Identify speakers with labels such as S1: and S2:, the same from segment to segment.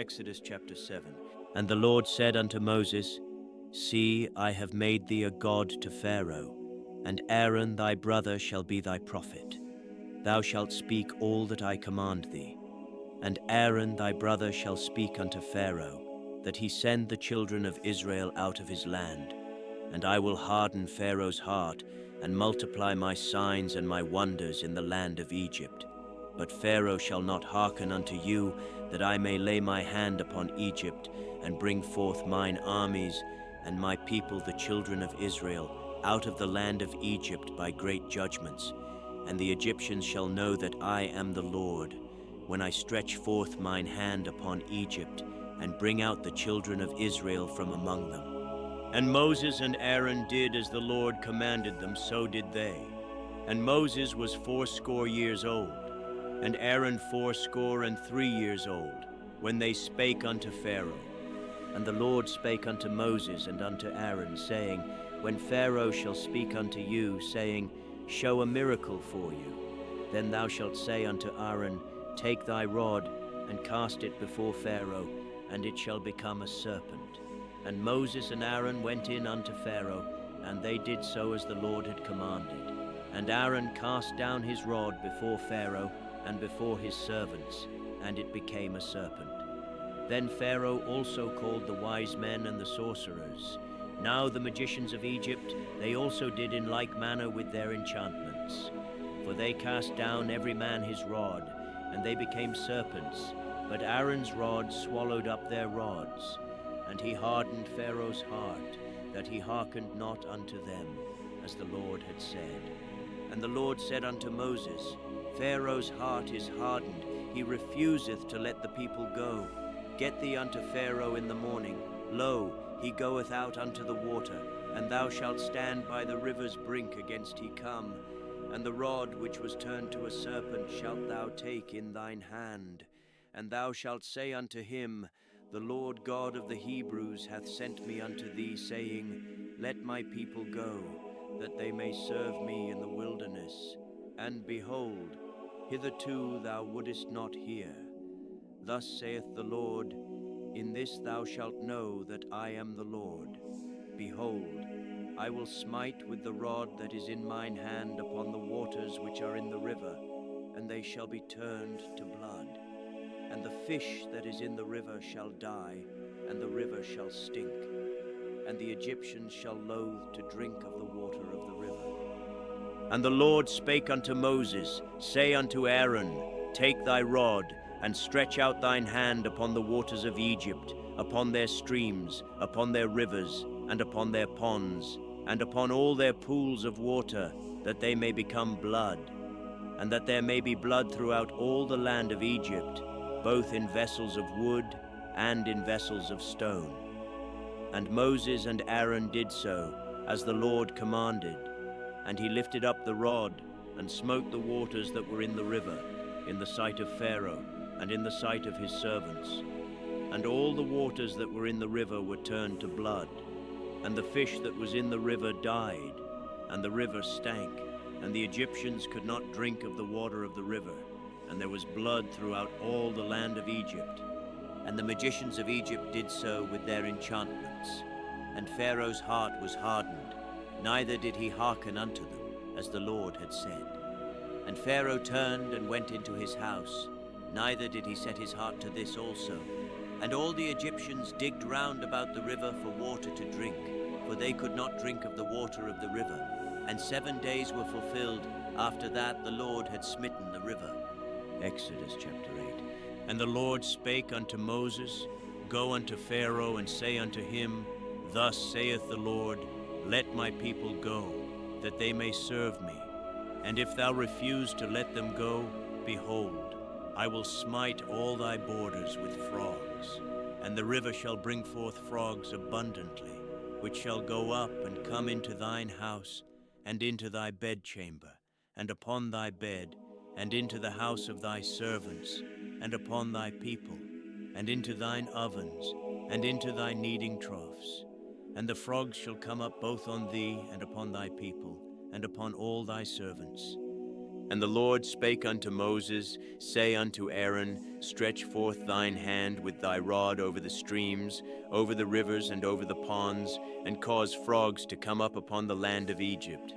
S1: Exodus chapter 7. And the Lord said unto Moses, See, I have made thee a god to Pharaoh, and Aaron thy brother shall be thy prophet. Thou shalt speak all that I command thee. And Aaron thy brother shall speak unto Pharaoh, that he send the children of Israel out of his land. And I will harden Pharaoh's heart, and multiply my signs and my wonders in the land of Egypt. But Pharaoh shall not hearken unto you, that I may lay my hand upon Egypt, and bring forth mine armies, and my people the children of Israel, out of the land of Egypt by great judgments. And the Egyptians shall know that I am the Lord, when I stretch forth mine hand upon Egypt, and bring out the children of Israel from among them. And Moses and Aaron did as the Lord commanded them, so did they. And Moses was 80 years old, and Aaron 83 years old, when they spake unto Pharaoh. And the Lord spake unto Moses and unto Aaron, saying, When Pharaoh shall speak unto you, saying, Show a miracle for you, then thou shalt say unto Aaron, Take thy rod, and cast it before Pharaoh, and it shall become a serpent. And Moses and Aaron went in unto Pharaoh, and they did so as the Lord had commanded. And Aaron cast down his rod before Pharaoh and before his servants, and it became a serpent. Then Pharaoh also called the wise men and the sorcerers. Now the magicians of Egypt, they also did in like manner with their enchantments. For they cast down every man his rod, and they became serpents. But Aaron's rod swallowed up their rods. And he hardened Pharaoh's heart, that he hearkened not unto them, as the Lord had said. And the Lord said unto Moses, Pharaoh's heart is hardened, he refuseth to let the people go. Get thee unto Pharaoh in the morning. Lo, he goeth out unto the water, and thou shalt stand by the river's brink against he come. And the rod which was turned to a serpent shalt thou take in thine hand. And thou shalt say unto him, The Lord God of the Hebrews hath sent me unto thee, saying, Let my people go, that they may serve me in the wilderness. And behold, hitherto thou wouldest not hear. Thus saith the Lord, In this thou shalt know that I am the Lord. Behold, I will smite with the rod that is in mine hand upon the waters which are in the river, and they shall be turned to blood. And the fish that is in the river shall die, and the river shall stink. And the Egyptians shall loathe to drink of the water of the river. And the Lord spake unto Moses, Say unto Aaron, Take thy rod, and stretch out thine hand upon the waters of Egypt, upon their streams, upon their rivers, and upon their ponds, and upon all their pools of water, that they may become blood, and that there may be blood throughout all the land of Egypt, both in vessels of wood and in vessels of stone. And Moses and Aaron did so, as the Lord commanded. And he lifted up the rod, and smote the waters that were in the river, in the sight of Pharaoh, and in the sight of his servants. And all the waters that were in the river were turned to blood. And the fish that was in the river died, and the river stank, and the Egyptians could not drink of the water of the river. And there was blood throughout all the land of Egypt. And the magicians of Egypt did so with their enchantments. And Pharaoh's heart was hardened, neither did he hearken unto them, as the Lord had said. And Pharaoh turned and went into his house, neither did he set his heart to this also. And all the Egyptians digged round about the river for water to drink, for they could not drink of the water of the river. And 7 days were fulfilled. After that the Lord had smitten the river. Exodus chapter 8. And the Lord spake unto Moses, Go unto Pharaoh, and say unto him, Thus saith the Lord, Let my people go, that they may serve me. And if thou refuse to let them go, behold, I will smite all thy borders with frogs. And the river shall bring forth frogs abundantly, which shall go up and come into thine house, and into thy bedchamber, and upon thy bed, and into the house of thy servants, and upon thy people, and into thine ovens, and into thy kneading troughs. And the frogs shall come up both on thee, and upon thy people, and upon all thy servants. And the Lord spake unto Moses, Say unto Aaron, Stretch forth thine hand with thy rod over the streams, over the rivers and over the ponds, and cause frogs to come up upon the land of Egypt.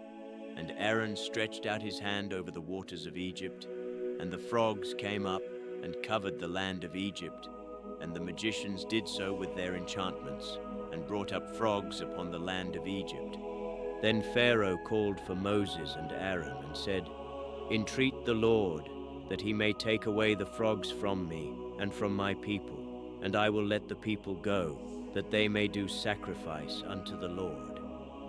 S1: And Aaron stretched out his hand over the waters of Egypt, and the frogs came up and covered the land of Egypt. And the magicians did so with their enchantments, and brought up frogs upon the land of Egypt. Then Pharaoh called for Moses and Aaron, and said, Entreat the Lord, that he may take away the frogs from me and from my people, and I will let the people go, that they may do sacrifice unto the Lord.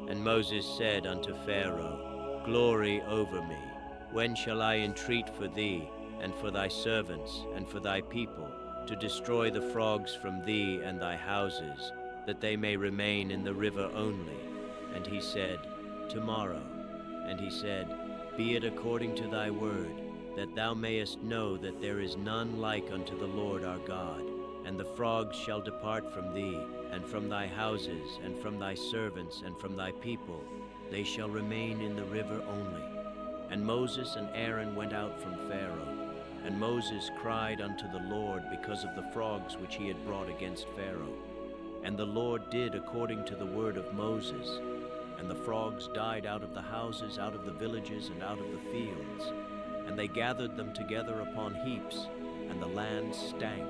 S1: And Moses said unto Pharaoh, Glory over me. When shall I entreat for thee, and for thy servants, and for thy people, to destroy the frogs from thee and thy houses, that they may remain in the river only? And he said, Tomorrow. And he said, Be it according to thy word, that thou mayest know that there is none like unto the Lord our God. And the frogs shall depart from thee, and from thy houses, and from thy servants, and from thy people. They shall remain in the river only. And Moses and Aaron went out from Pharaoh. And Moses cried unto the Lord because of the frogs which he had brought against Pharaoh. And the Lord did according to the word of Moses. And the frogs died out of the houses, out of the villages, and out of the fields. And they gathered them together upon heaps, and the land stank.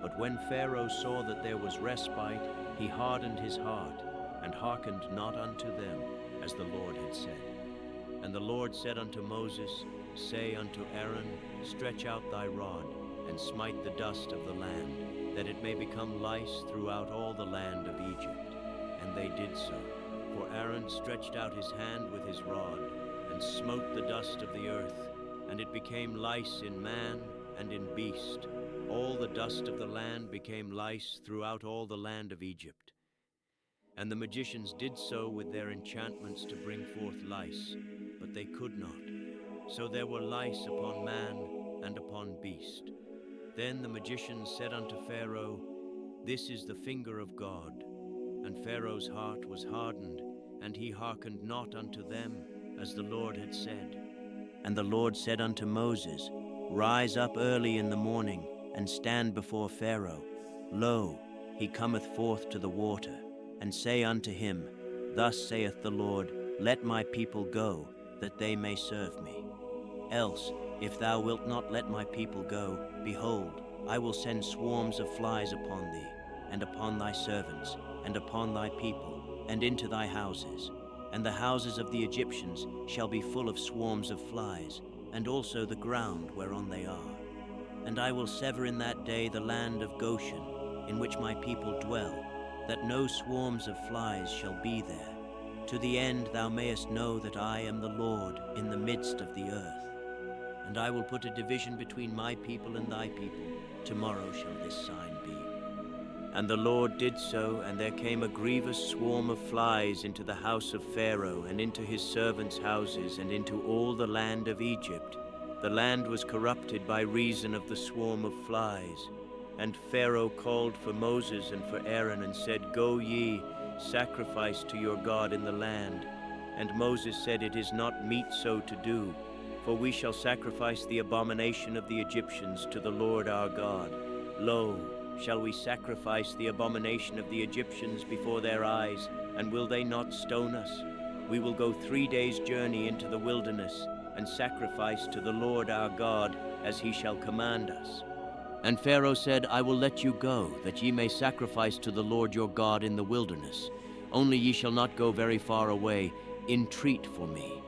S1: But when Pharaoh saw that there was respite, he hardened his heart, and hearkened not unto them, as the Lord had said. And the Lord said unto Moses, Say unto Aaron, Stretch out thy rod, and smite the dust of the land, that it may become lice throughout all the land of Egypt. And they did so. For Aaron stretched out his hand with his rod, and smote the dust of the earth, and it became lice in man and in beast. All the dust of the land became lice throughout all the land of Egypt. And the magicians did so with their enchantments to bring forth lice, but they could not. So there were lice upon man and upon beast. Then the magicians said unto Pharaoh, This is the finger of God. And Pharaoh's heart was hardened, and he hearkened not unto them, as the Lord had said. And the Lord said unto Moses, Rise up early in the morning, and stand before Pharaoh. Lo, he cometh forth to the water. And say unto him, Thus saith the Lord, Let my people go, that they may serve me. Else, if thou wilt not let my people go, behold, I will send swarms of flies upon thee, and upon thy servants, and upon thy people, and into thy houses. And the houses of the Egyptians shall be full of swarms of flies, and also the ground whereon they are. And I will sever in that day the land of Goshen, in which my people dwell, that no swarms of flies shall be there, to the end thou mayest know that I am the Lord in the midst of the earth. And I will put a division between my people and thy people. Tomorrow shall this sign be. And the Lord did so, and there came a grievous swarm of flies into the house of Pharaoh, and into his servants' houses, and into all the land of Egypt. The land was corrupted by reason of the swarm of flies. And Pharaoh called for Moses and for Aaron, and said, Go ye, sacrifice to your God in the land. And Moses said, It is not meet so to do, for we shall sacrifice the abomination of the Egyptians to the Lord our God. Lo, shall we sacrifice the abomination of the Egyptians before their eyes, and will they not stone us? We will go 3 days' journey into the wilderness, and sacrifice to the Lord our God, as he shall command us. And Pharaoh said, I will let you go, that ye may sacrifice to the Lord your God in the wilderness. Only ye shall not go very far away. Entreat for me.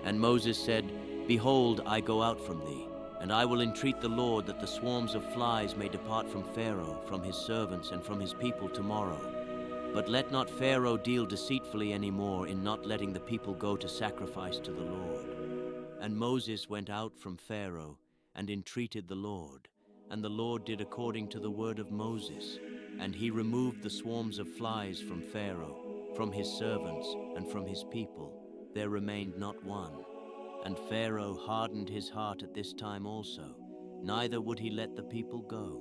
S1: And Moses said, Behold, I go out from thee, and I will entreat the Lord that the swarms of flies may depart from Pharaoh, from his servants, and from his people tomorrow. But let not Pharaoh deal deceitfully any more in not letting the people go to sacrifice to the Lord. And Moses went out from Pharaoh, and entreated the Lord. And the Lord did according to the word of Moses. And he removed the swarms of flies from Pharaoh, from his servants, and from his people. There remained not one. And Pharaoh hardened his heart at this time also, neither would he let the people go.